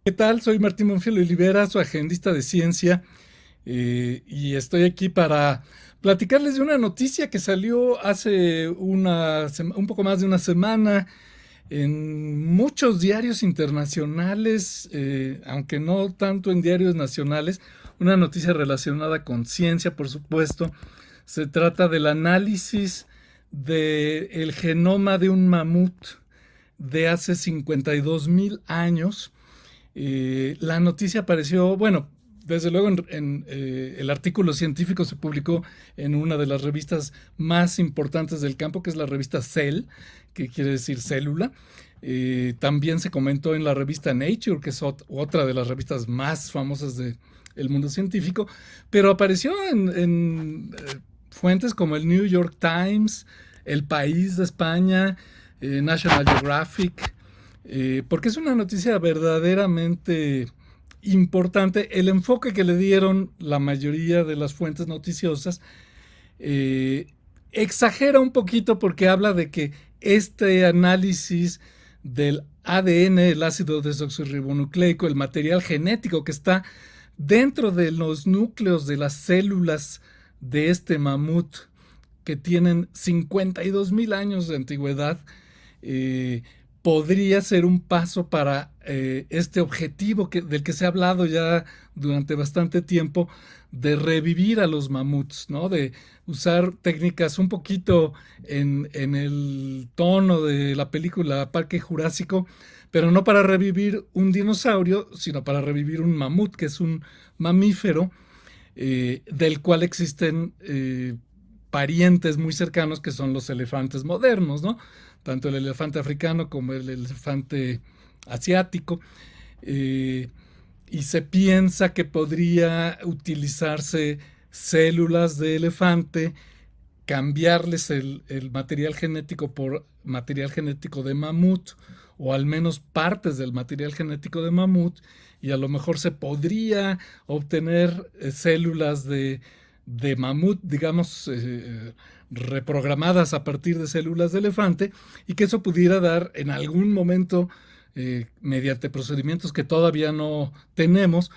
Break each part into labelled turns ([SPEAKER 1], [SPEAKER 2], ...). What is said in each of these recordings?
[SPEAKER 1] ¿Qué tal? Soy Martín Monfiel Olivera, su agendista de ciencia, y estoy aquí para platicarles de una noticia que salió hace un poco más de una semana en muchos diarios internacionales, aunque no tanto en diarios nacionales, una noticia relacionada con ciencia, por supuesto. Se trata del análisis del genoma de un mamut de hace 52.000 años. La noticia apareció, bueno, desde luego el artículo científico se publicó en una de las revistas más importantes del campo, que es la revista Cell, que quiere decir célula. También se comentó en la revista Nature, que es otra de las revistas más famosas del mundo científico, pero apareció en fuentes como el New York Times, El País de España, National Geographic, porque es una noticia verdaderamente importante. El enfoque que le dieron la mayoría de las fuentes noticiosas eh, exagera un poquito porque habla de que este análisis del ADN, el ácido desoxirribonucleico, el material genético que está dentro de los núcleos de las células de este mamut que tienen 52.000 años de antigüedad, eh, podría ser un paso para este objetivo del que se ha hablado ya durante bastante tiempo, de revivir a los mamuts, ¿no? De usar técnicas un poquito en el tono de la película Parque Jurásico, pero no para revivir un dinosaurio, sino para revivir un mamut, que es un mamífero del cual existen parientes muy cercanos que son los elefantes modernos, ¿no? Tanto el elefante africano como el elefante asiático. Eh, y se piensa que podría utilizarse células de elefante, cambiarles el material genético por material genético de mamut, o al menos partes del material genético de mamut, y a lo mejor se podría obtener células de mamut, digamos, reprogramadas a partir de células de elefante, y que eso pudiera dar en algún momento, mediante procedimientos que todavía no tenemos,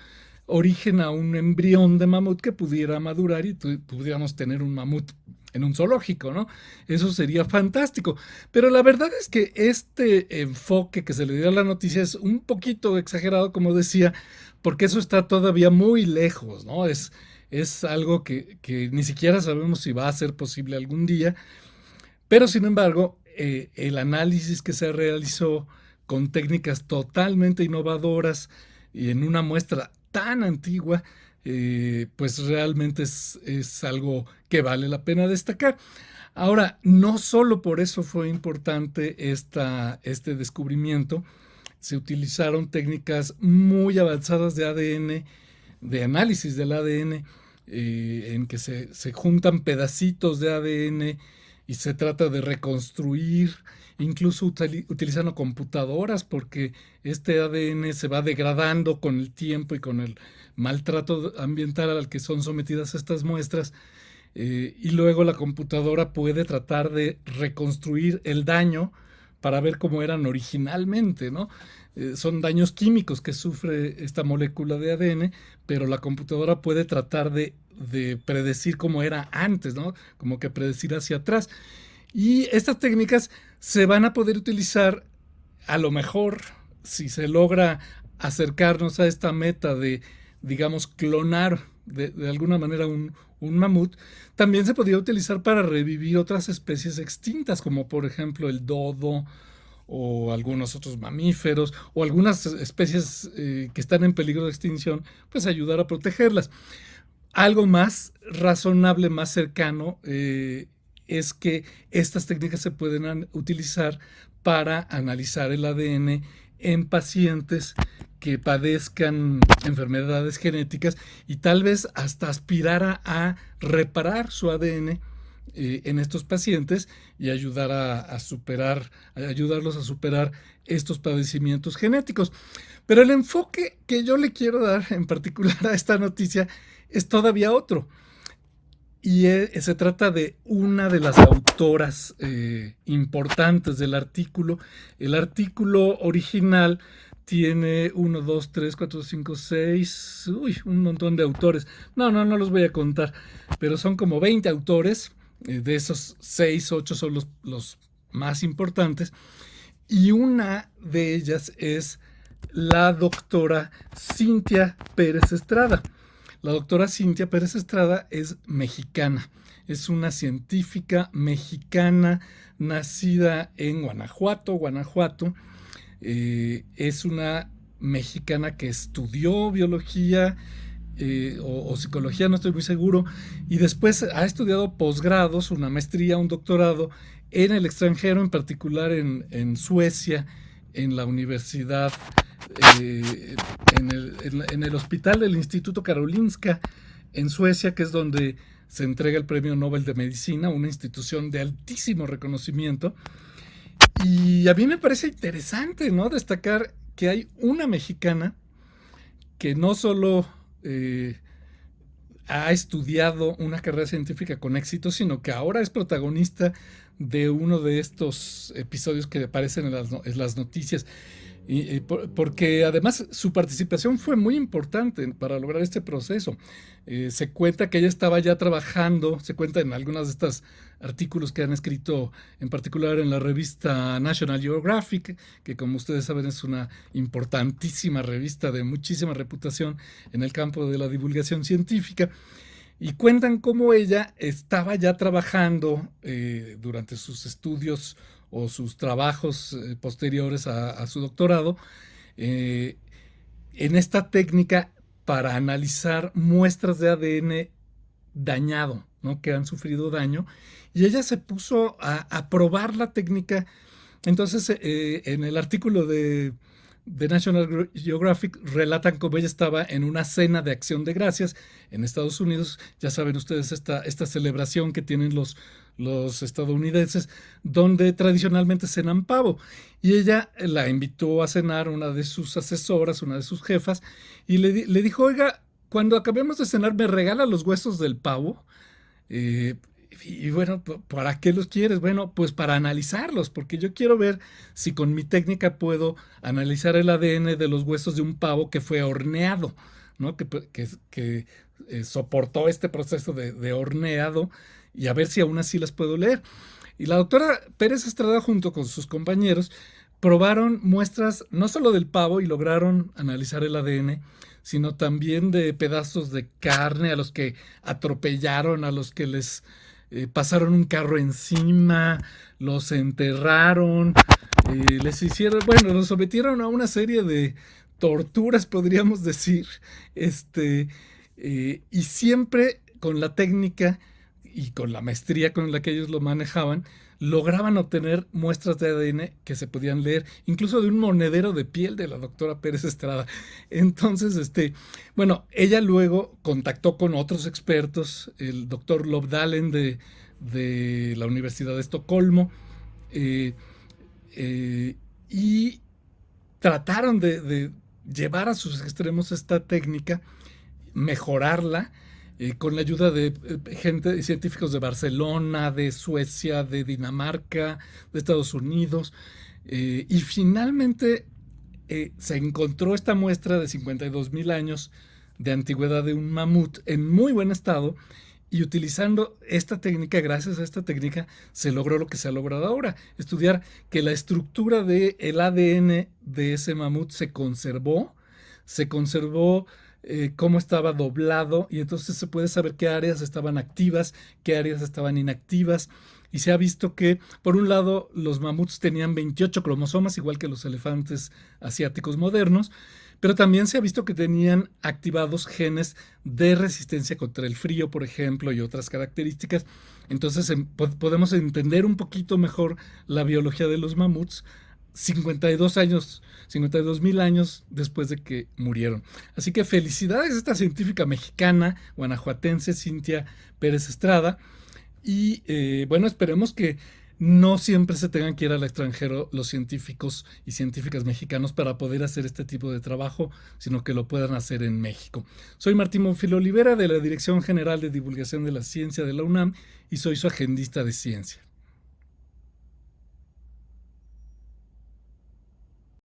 [SPEAKER 1] origen a un embrión de mamut que pudiera madurar y pudiéramos tener un mamut en un zoológico, ¿no? Eso sería fantástico. Pero la verdad es que este enfoque que se le dio a la noticia es un poquito exagerado, como decía, porque eso está todavía muy lejos, ¿no? Es algo que ni siquiera sabemos si va a ser posible algún día, pero sin embargo, el análisis que se realizó con técnicas totalmente innovadoras y en una muestra tan antigua, pues realmente es algo que vale la pena destacar. Ahora, no solo por eso fue importante este descubrimiento. Se utilizaron técnicas muy avanzadas de ADN, de análisis del ADN, en que se juntan pedacitos de ADN y se trata de reconstruir, incluso utilizando computadoras, porque este ADN se va degradando con el tiempo y con el maltrato ambiental al que son sometidas estas muestras, y luego la computadora puede tratar de reconstruir el daño para ver cómo eran originalmente, ¿no? Son daños químicos que sufre esta molécula de ADN, pero la computadora puede tratar de predecir cómo era antes, ¿no? Como que predecir hacia atrás. Y estas técnicas se van a poder utilizar, a lo mejor, si se logra acercarnos a esta meta de, digamos, clonar de alguna manera un mamut. También se podría utilizar para revivir otras especies extintas, como por ejemplo el dodo o algunos otros mamíferos o algunas especies que están en peligro de extinción, pues ayudar a protegerlas. Algo más razonable, más cercano, es que estas técnicas se pueden utilizar para analizar el ADN en pacientes que padezcan enfermedades genéticas y tal vez hasta aspirar a reparar su ADN en estos pacientes y ayudarlos a superar estos padecimientos genéticos. Pero el enfoque que yo le quiero dar en particular a esta noticia es todavía otro. Y se trata de una de las autoras importantes del artículo. El artículo original tiene 1, 2, 3, 4, 5, 6, un montón de autores. No los voy a contar, pero son como 20 autores. De esos 6, 8 son los más importantes. Y una de ellas es la doctora Cintia Pérez Estrada. La doctora Cintia Pérez Estrada es mexicana. Es una científica mexicana nacida en Guanajuato. Es una mexicana que estudió biología o psicología, no estoy muy seguro, y después ha estudiado posgrados, una maestría, un doctorado en el extranjero, en particular en Suecia, en la universidad, en el hospital del Instituto Karolinska en Suecia, que es donde se entrega el Premio Nobel de Medicina, una institución de altísimo reconocimiento. Y a mí me parece interesante, ¿no?, destacar que hay una mexicana que no solo ha estudiado una carrera científica con éxito, sino que ahora es protagonista de uno de estos episodios que aparecen en las noticias. Porque además su participación fue muy importante para lograr este proceso. Se cuenta que ella estaba ya trabajando, se cuenta en algunos de estos artículos que han escrito, en particular en la revista National Geographic, que como ustedes saben es una importantísima revista de muchísima reputación en el campo de la divulgación científica. Y cuentan cómo ella estaba ya trabajando durante sus estudios o sus trabajos posteriores a su doctorado en esta técnica para analizar muestras de ADN dañado, ¿no?, que han sufrido daño, y ella se puso a probar la técnica. Entonces en el artículo de National Geographic relatan cómo ella estaba en una cena de Acción de Gracias en Estados Unidos. Ya saben ustedes esta celebración que tienen los estadounidenses, donde tradicionalmente cenan pavo. Y ella la invitó a cenar una de sus asesoras, una de sus jefas, y le dijo: oiga, cuando acabemos de cenar, ¿me regala los huesos del pavo? Y bueno, ¿para qué los quieres? Bueno, pues para analizarlos, porque yo quiero ver si con mi técnica puedo analizar el ADN de los huesos de un pavo que fue horneado, ¿no? Que soportó este proceso de horneado, y a ver si aún así las puedo leer. Y la doctora Pérez Estrada, junto con sus compañeros, probaron muestras no solo del pavo y lograron analizar el ADN, sino también de pedazos de carne a los que atropellaron, a los que les pasaron un carro encima, los enterraron, les hicieron, bueno, los sometieron a una serie de torturas, podríamos decir, y siempre con la técnica y con la maestría con la que ellos lo manejaban, lograban obtener muestras de ADN que se podían leer, incluso de un monedero de piel de la doctora Pérez Estrada. Entonces, bueno, ella luego contactó con otros expertos, el doctor Lobdalen de la Universidad de Estocolmo, y trataron de llevar a sus extremos esta técnica, mejorarla, con la ayuda de científicos de Barcelona, de Suecia, de Dinamarca, de Estados Unidos, y finalmente se encontró esta muestra de 52,000 años de antigüedad de un mamut en muy buen estado, y utilizando esta técnica, gracias a esta técnica, se logró lo que se ha logrado ahora: estudiar que la estructura del ADN de ese mamut se conservó cómo estaba doblado, y entonces se puede saber qué áreas estaban activas, qué áreas estaban inactivas. Y se ha visto que, por un lado, los mamuts tenían 28 cromosomas, igual que los elefantes asiáticos modernos, pero también se ha visto que tenían activados genes de resistencia contra el frío, por ejemplo, y otras características. Entonces podemos entender un poquito mejor la biología de los mamuts 52,000 años después de que murieron. Así que felicidades a esta científica mexicana, guanajuatense, Cintia Pérez Estrada. Y bueno, esperemos que no siempre se tengan que ir al extranjero los científicos y científicas mexicanos para poder hacer este tipo de trabajo, sino que lo puedan hacer en México. Soy Martín Bonfil Olivera, de la Dirección General de Divulgación de la Ciencia de la UNAM, y soy su agendista de ciencia.